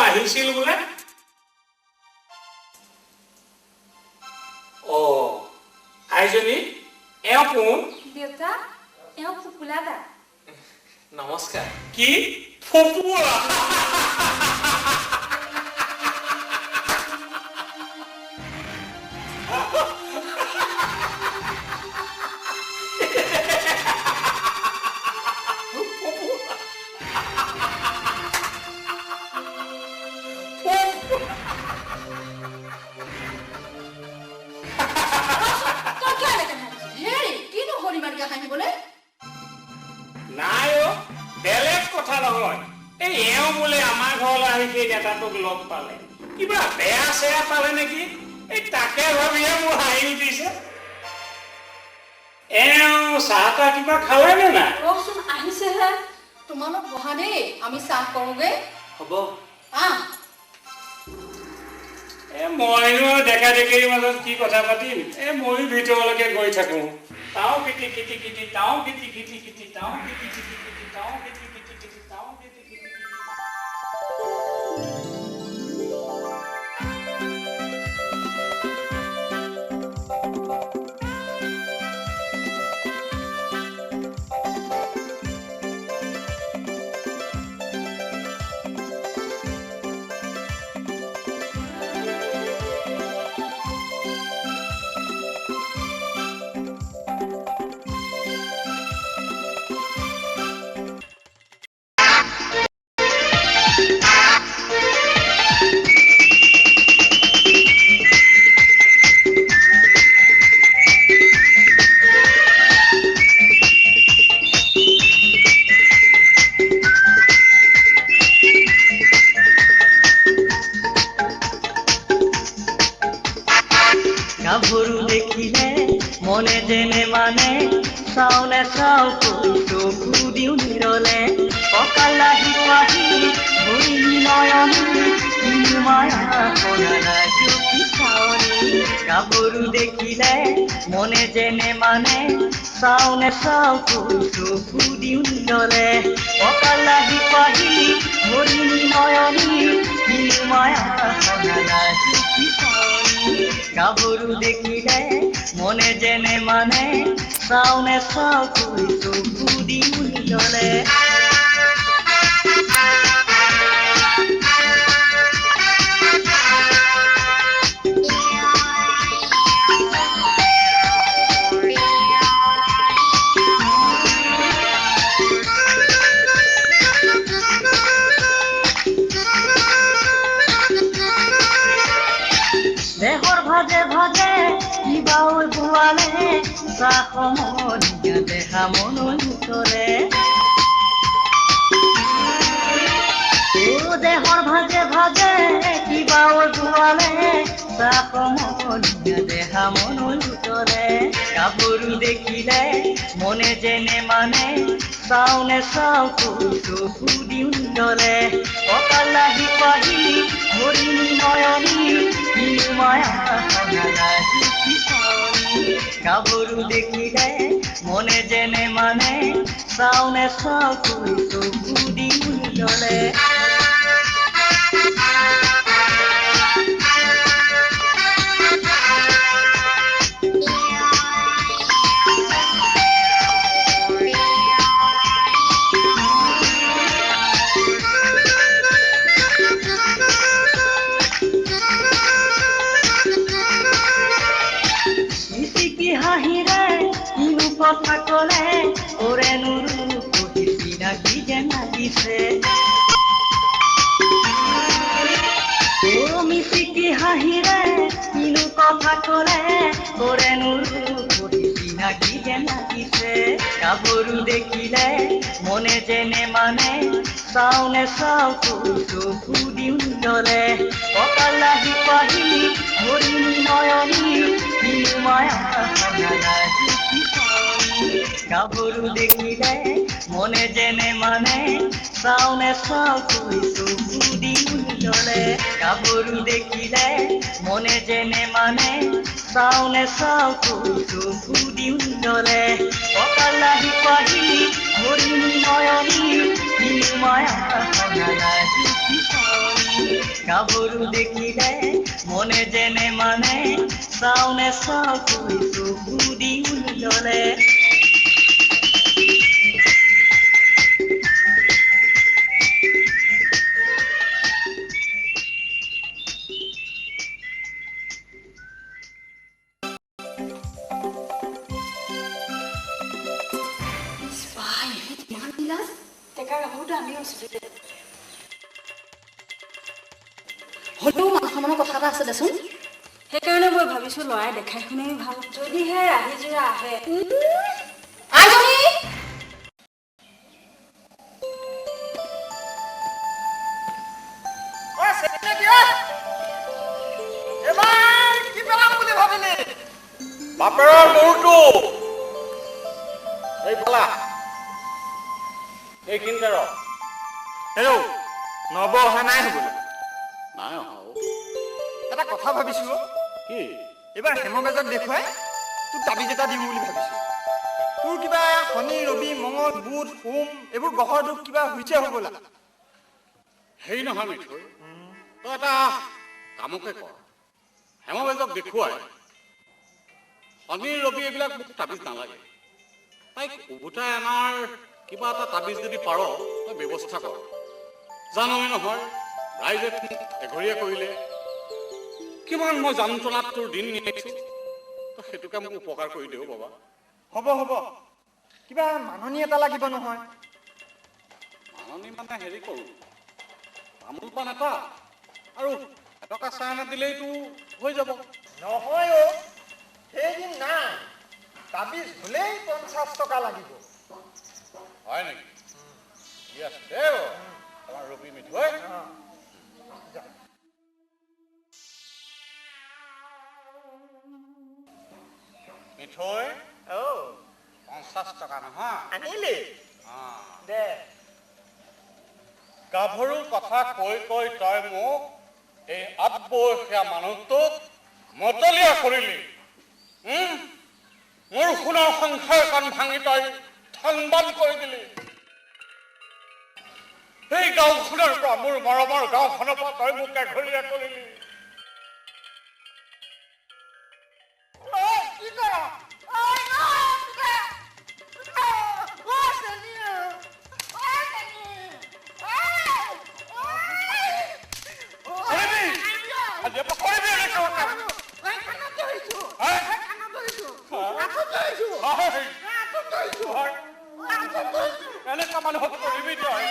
আহিছিল বোলে অ আইজনী এওঁ কোন দেউতা এওঁ ফুপুলা দা নমস্কাৰ কি ফপুৱা নাই অ বেলেগ কথা নহয় এই এওঁ বোলে আমাৰ ঘৰলৈ আহি সেই নেতাটোক লগ পালে কিবা বেয়া চেয়া পালে নেকি এই তাকে ভাবিয়ে মোৰ হাঁহি উঠিছে এওঁ চাহ তাহ কিবা খালে নে নাই ৰচোন আহিছেহে তোমালোক বহা দেই আমি চাহ কৰোঁগে হ'ব মইনো ডেকা ডেকেৰীৰ মাজত কি কথা পাতিম ময়ো ভিতৰলৈকে গৈ থাকো তাও কিটি কিটি কিটি তাও কিটি কিটি কিটি তাও কিটি কিটি কিটি তাও কিটি কিটি কিটি তাও কিটি কিটি গাভৰু দেখিলে মনে যেনে মানে চাওনে চাও চকু দিও নিৰলে কঁকালাহি পাহি ভৰি নয়নি মায়া কি চাৱনি গাভৰু দেখিলে মনে যেনে মানে চাওনে চাও চকু দিও নিৰলে কঁকালাহি পাহি ভৰি নয়নি মায়া কি চাৱনি গাভৰু দেখিলে মনে যেনে মানে চাওনে চাও চকু দিও নিৰলে দেহৰ ভাজে ভাজে কিবা বোৱালে চাসমনীয়া দেহা মনলৈ উতলে দেহৰ ভাজে ভাজে কিবা বোৱালে চাসমনীয়া দেহা মনলৈ উতলে গাভৰু দেখিলে মনে যেনে মানে চাওনে চাও চকু দিও নিৰলে কঁকালাহি পাহি ভৰি নয়নি মায়া কি চাৱনি গাভৰু দেখিলে মনে যেনে মানে চাওনে চাও চকু দিও নিৰলে হাঁহিৰে কিনো কথা কলে ওৰে নুৰু চিনাকি যেন লাগিছে মিচিকি হাঁহিৰে কিনো কথা কলে ওৰে নুৰু চিনাকি যেন লাগিছে গাভৰু দেখিলে মনে যেনে মানে চাওনে চাও চকু দিও নিৰলে কঁকালাহি পাহি ভৰি নয়নি মায়া কি চাৱনি গাভৰু দেখিলে মনে যেনে মানে চাওনে চাও চকু দিও নিৰলে গাভৰু দেখিলে মনে যেনে মানে চাওনে চাও চকু দিও নিৰলে কঁকালাহি পাহি ভৰি নয়নি মায়া কি চাৱনি গাভৰু দেখিলে মনে যেনে মানে চাওনে চকুই চকু দি ললে হ'লেও মান-সন্মানৰ কথা এটা আছে দেচোন। সেইকাৰণে মই ভাবিছো ল'ৰাই দেখাই শুনাই ভাল যদিহে ৰাহি যোৰা আহে। আইজনী বাপেৰৰ গৰুটো এই বলা এইখিনিতে ৰ হেল্ল' নব অহা নাই হ'বলৈ নাই অহা এটা কথা ভাবিছো কি এইবাৰ হেমবেজক দেখুৱাই তোক তাবিজ এটা দিম বুলি ভাবিছো তোৰ কিবা শনি ৰবি মঙল বুধ সোম এইবোৰ গ্ৰহৰ দুখ কিবা হৈছে হ'বলা হেৰি নহয় মিঠৈ তই এটা কামকে কৰ হেমবেজক দেখুৱাই শনি ৰবি এইবিলাক মোক তাবিজ নালাগে তাইক উভতাই অনাৰ কিবা এটা তাবিজ যদি পাৰ তই ব্যৱস্থা কৰ জানই নহয় ৰাইজে এঘৰীয়া কৰিলে কিমান মই যন্ত্ৰণাত তোৰ দিন নিয়াইছো তই সেইটোকে মোক উপকাৰ কৰি দিও বাবা হ'ব হ'ব কিবা মাননি এটা লাগিব নহয় মাননি মানে হেৰি কৰো তামোল পাণ এটা আৰু এটকা চাহ দিলেইতো হৈ যাব নহয় অ' সেইদিন নাই তাবিজ হ'লেই 50 টকা লাগিব হয় নেকি ঠিক আছে দেই আমাৰ ৰবি মিঠৈ মিঠৈ 50 টকা নহয় আনিলি দে গাভৰুৰ কথা কৈ কৈ তই মোক এই 8 বয়সীয়া মানুহটোক মতলীয়া কৰিলি মোৰ সোণৰ সংসাৰখন ভাঙি তই থানবান কৰি দিলি সেই গাঁওখনৰ পৰা মোৰ মৰমৰ গাঁওখনৰ পৰা তই মোক এঘৰীয়া কৰিলি এনেকুৱা মানুহক কৰিবি তই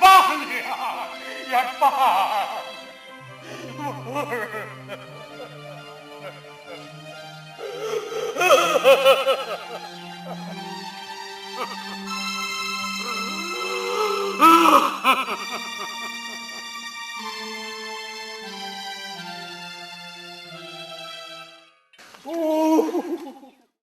বাহন ইয়াত পাহাৰ